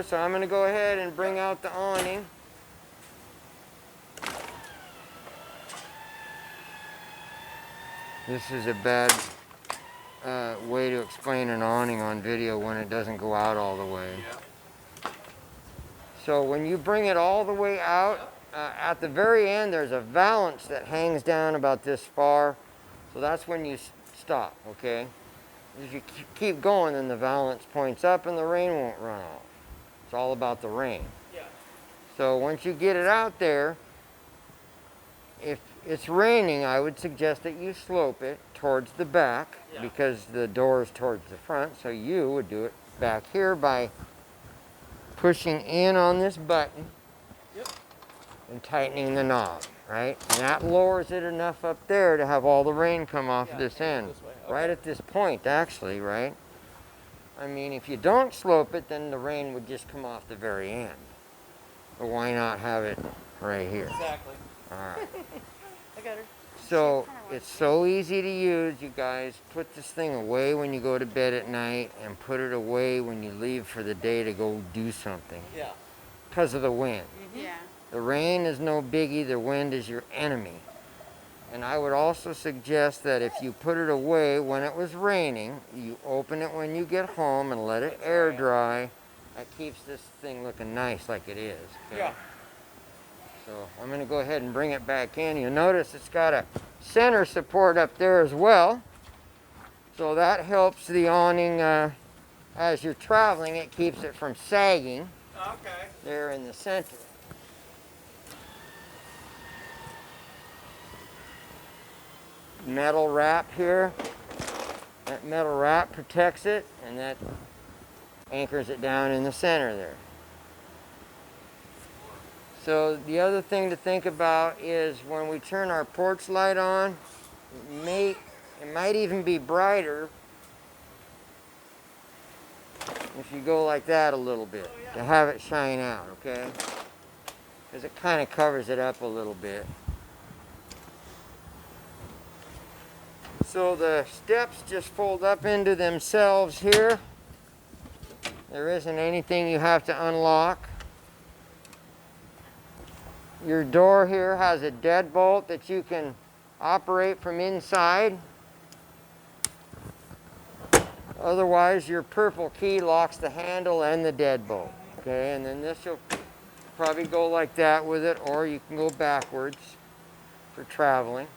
So I'm going to go ahead and bring out the awning. This is a bad way to explain an awning on video when it doesn't go out all the way. So when you bring it all the way out, at the very end there's a valance that hangs down about this far. So that's when you stop, okay? If you keep going, then the valance points up and the rain won't run off. It's all about the rain. So once you get it out there, if it's raining, I would suggest that you slope it towards the back because the door is towards the front. So you would do it back here by pushing in on this button and tightening the knob, right? And that lowers it enough up there to have all the rain come off this end, right at this point, actually, right? I mean, if you don't slope it, then the rain would just come off the very end. But why not have it right here? Exactly. All right. I got her. So it's so easy to use, you guys. Put this thing away when you go to bed at night and put it away when you leave for the day to go do something. Yeah. Because of the wind. Yeah. The rain is no biggie, the wind is your enemy. And I would also suggest that if you put it away when it was raining, you open it when you get home and let it air dry. That keeps this thing looking nice like it is. Okay? Yeah. So I'm going to go ahead and bring it back in. You'll notice it's got a center support up there as well. So that helps the awning as you're traveling. It keeps it from sagging there in the center. Metal wrap here. That metal wrap protects it, and that anchors it down in the center there. So the other thing to think about is when we turn our porch light on, it might even be brighter if you go like that a little bit to have it shine out, okay? Because it kind of covers it up a little bit. So the steps just fold up into themselves here. There isn't anything you have to unlock. Your door here has a deadbolt that you can operate from inside. Otherwise, your purple key locks the handle and the deadbolt. Okay, and then this will probably go like that with it, or you can go backwards for traveling.